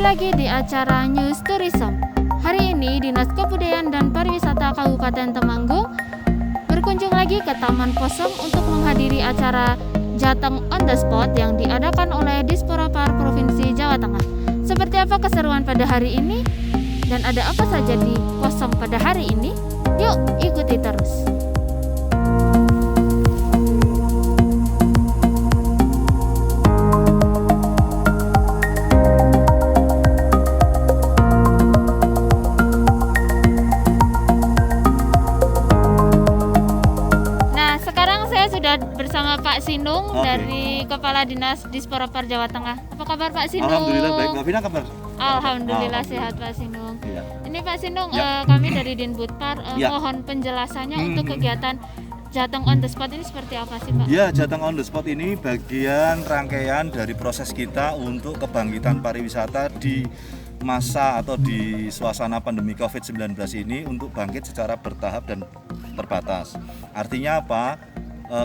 Kembali lagi di acara News Tourism. Hari ini Dinas Kebudayaan dan Pariwisata Kabupaten Temanggung berkunjung lagi ke Taman Kosong untuk menghadiri acara Jateng on the Spot yang diadakan oleh Disporapar Provinsi Jawa Tengah. Seperti apa keseruan pada hari ini? Dan ada apa saja di Kosong pada hari ini? Yuk ikuti terus. Bersama Pak Sinung dari Kepala Dinas Disporapar Jawa Tengah. Apa kabar Pak Sinung? Alhamdulillah baik. Mbak Vina kabar? Alhamdulillah sehat Pak Sinung. Iya. Ini Pak Sinung, kami dari Dinbudpar mohon penjelasannya untuk kegiatan Jateng on the Spot ini seperti apa sih Pak? Ya, Jateng on the Spot ini bagian rangkaian dari proses kita untuk kebangkitan pariwisata di masa atau di suasana pandemi COVID-19 ini untuk bangkit secara bertahap dan terbatas. Artinya apa?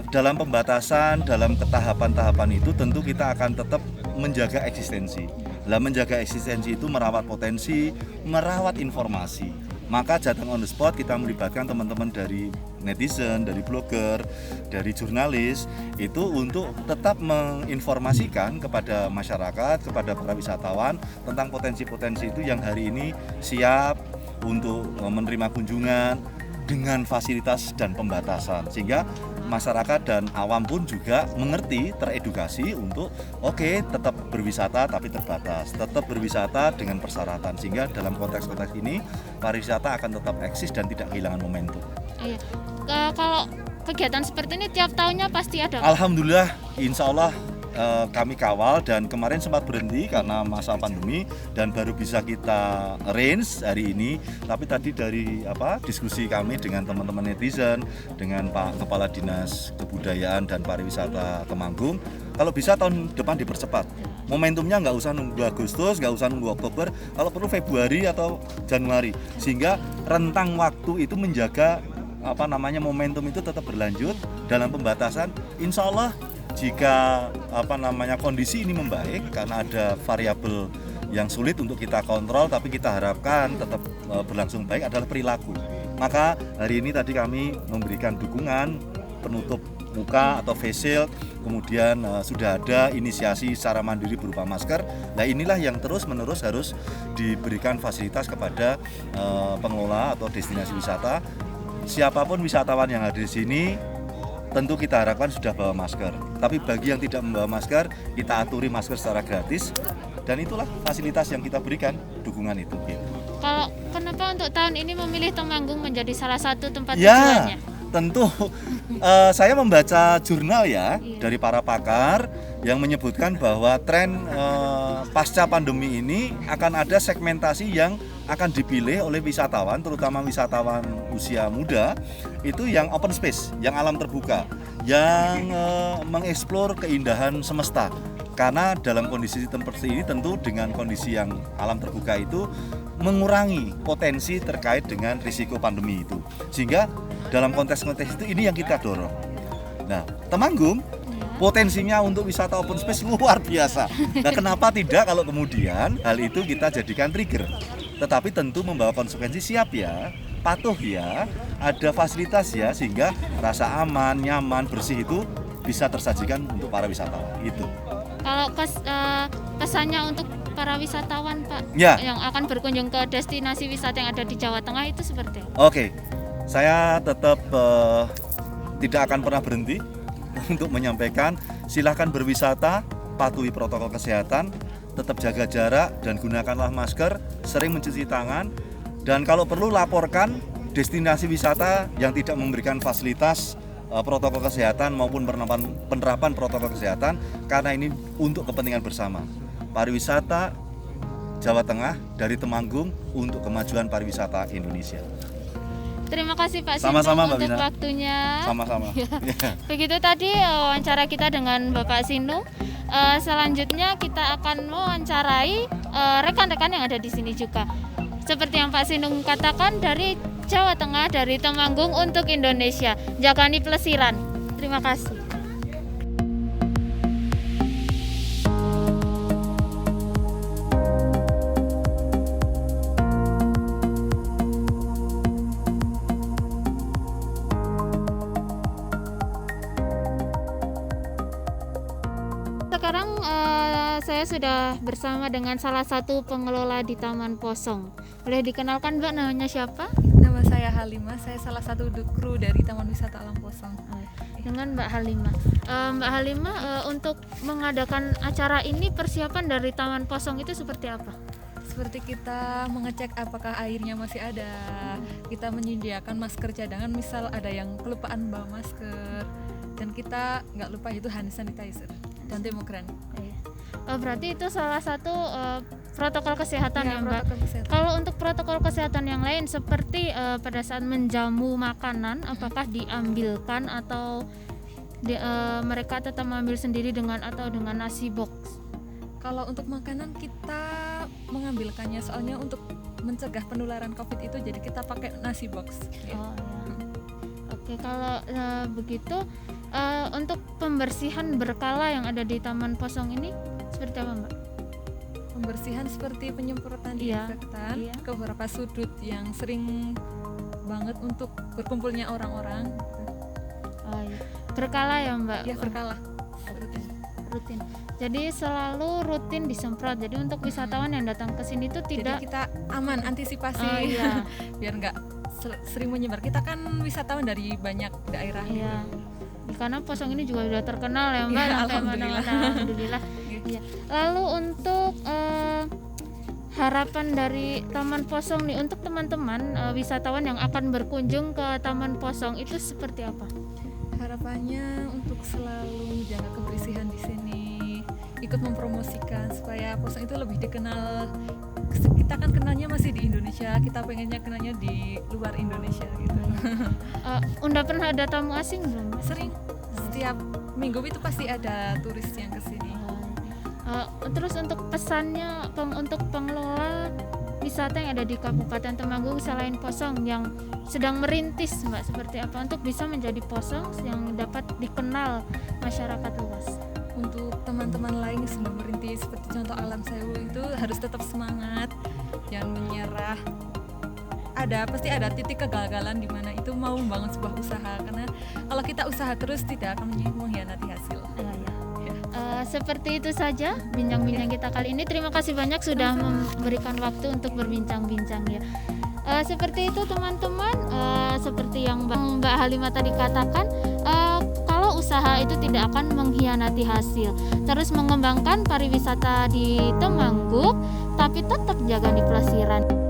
Dalam pembatasan, dalam ketahapan-tahapan itu tentu kita akan tetap menjaga eksistensi. Menjaga eksistensi itu merawat potensi, merawat informasi. Maka Jateng on the Spot kita melibatkan teman-teman dari netizen, dari blogger, dari jurnalis itu untuk tetap menginformasikan kepada masyarakat, kepada para wisatawan tentang potensi-potensi itu yang hari ini siap untuk menerima kunjungan dengan fasilitas dan pembatasan, sehingga masyarakat dan awam pun juga mengerti, teredukasi untuk tetap berwisata tapi terbatas, tetap berwisata dengan persyaratan, sehingga dalam konteks-konteks ini pariwisata akan tetap eksis dan tidak kehilangan momentum. Iya. Kalau kegiatan seperti ini tiap tahunnya pasti ada? Alhamdulillah, insya Allah kami kawal, dan kemarin sempat berhenti karena masa pandemi dan baru bisa kita arrange hari ini. Tapi tadi dari diskusi kami dengan teman-teman netizen, dengan Pak Kepala Dinas Kebudayaan dan Pariwisata Temanggung, kalau bisa tahun depan dipercepat. Momentumnya nggak usah nunggu Agustus, nggak usah nunggu Oktober, kalau perlu Februari atau Januari, sehingga rentang waktu itu menjaga momentum itu tetap berlanjut dalam pembatasan. Insya Allah jika kondisi ini membaik, karena ada variabel yang sulit untuk kita kontrol tapi kita harapkan tetap berlangsung baik adalah perilaku. Maka hari ini tadi kami memberikan dukungan penutup muka atau face shield, kemudian sudah ada inisiasi secara mandiri berupa masker. Nah, inilah yang terus-menerus harus diberikan fasilitas kepada pengelola atau destinasi wisata. Siapapun wisatawan yang hadir di sini tentu kita harapkan sudah bawa masker. Tapi bagi yang tidak membawa masker, kita aturi masker secara gratis, dan itulah fasilitas yang kita berikan, dukungan itu. Kalau kenapa untuk tahun ini memilih Temanggung menjadi salah satu tempat tujuannya? Tentu saya membaca jurnal dari para pakar yang menyebutkan bahwa tren pasca pandemi ini akan ada segmentasi yang akan dipilih oleh wisatawan, terutama wisatawan usia muda, itu yang open space, yang alam terbuka, yang mengeksplor keindahan semesta. Karena dalam kondisi seperti ini tentu dengan kondisi yang alam terbuka itu mengurangi potensi terkait dengan risiko pandemi itu. Sehingga dalam konteks-konteks itu ini yang kita dorong. Nah, Temanggung potensinya untuk wisata open space luar biasa. Nah, kenapa tidak kalau kemudian hal itu kita jadikan trigger? Tetapi tentu membawa konsekuensi, siap patuh ada fasilitas sehingga rasa aman, nyaman, bersih itu bisa tersajikan untuk para wisatawan. Itu. Kalau kesannya untuk para wisatawan Pak yang akan berkunjung ke destinasi wisata yang ada di Jawa Tengah itu seperti apa? Saya tetap tidak akan pernah berhenti untuk menyampaikan, silakan berwisata, patuhi protokol kesehatan, tetap jaga jarak dan gunakanlah masker, sering mencuci tangan, dan kalau perlu laporkan destinasi wisata yang tidak memberikan fasilitas protokol kesehatan maupun penerapan protokol kesehatan, karena ini untuk kepentingan bersama. Pariwisata Jawa Tengah dari Temanggung untuk kemajuan pariwisata Indonesia. Terima kasih Pak Sinung untuk waktunya. Sama-sama. Begitu tadi wawancara kita dengan Bapak Sinung. Selanjutnya kita akan mewawancarai rekan-rekan yang ada di sini juga. Seperti yang Pak Sinung katakan, dari Jawa Tengah, dari Temanggung untuk Indonesia. Jagani Plesiran. Terima kasih. sekarang saya sudah bersama dengan salah satu pengelola di Taman Posong. Boleh dikenalkan Mbak, namanya siapa? Nama saya Halimah, saya salah satu kru dari Taman Wisata Alam Posong. Dengan Mbak Halimah. Mbak Halimah, untuk mengadakan acara ini persiapan dari Taman Posong itu seperti apa? Seperti kita mengecek apakah airnya masih ada, kita menyediakan masker cadangan misal ada yang kelupaan bawa masker, dan kita nggak lupa itu hand sanitizer dan termogan. Berarti itu salah satu protokol kesehatan ya Mbak. Protokol kesehatan. Kalau untuk protokol kesehatan yang lain seperti pada saat menjamu makanan, apakah diambilkan atau mereka tetap mengambil sendiri dengan nasi box? Kalau untuk makanan kita mengambilkannya, soalnya untuk mencegah penularan COVID itu jadi kita pakai nasi box. Oh, ya. Oke, kalau begitu untuk pembersihan berkala yang ada di Taman Posong ini seperti apa Mbak? Pembersihan seperti penyemprotan disinfektan ke beberapa sudut yang sering banget untuk berkumpulnya orang-orang. Oh, iya. Berkala ya Mbak? Ya, berkala. Rutin. Jadi selalu rutin disemprot. Jadi untuk wisatawan yang datang ke sini itu tidak. Jadi kita aman, antisipasi. Iya. Biar nggak sering menyebar. Kita kan wisatawan dari banyak daerah. Iya. Karena Posong ini juga sudah terkenal ya Mbak, Ya, sampai mana-mana. Alhamdulillah. Iya. Lalu untuk harapan dari Taman Posong nih untuk teman-teman wisatawan yang akan berkunjung ke Taman Posong itu seperti apa? Harapannya untuk selalu menjaga kebersihan di sini, ikut mempromosikan supaya Posong itu lebih dikenal. Kita kan kenalnya masih di Indonesia, kita pengennya kenalnya di luar Indonesia gitu. Udah pernah ada tamu asing belum? Sering, setiap minggu itu pasti ada turis yang kesini. Terus untuk pesannya untuk pengelola wisata yang ada di Kabupaten Temanggung selain Posong yang sedang merintis Mbak, seperti apa untuk bisa menjadi Posong yang dapat dikenal masyarakat luas? Untuk teman-teman lain yang sedang merintis seperti contoh Alam Sewu itu harus tetap semangat, jangan menyerah. Pasti ada titik kegagalan di mana itu mau membangun sebuah usaha, karena kalau kita usaha terus tidak akan mengkhianati hasil. Seperti itu saja bincang-bincang kita kali ini. Terima kasih banyak sudah memberikan waktu untuk berbincang-bincang ya. Seperti itu teman-teman, seperti yang Mbak Halimah tadi katakan, kalau usaha itu tidak akan mengkhianati hasil. Terus mengembangkan pariwisata di Temanggung, tapi tetap jaga di pelesiran.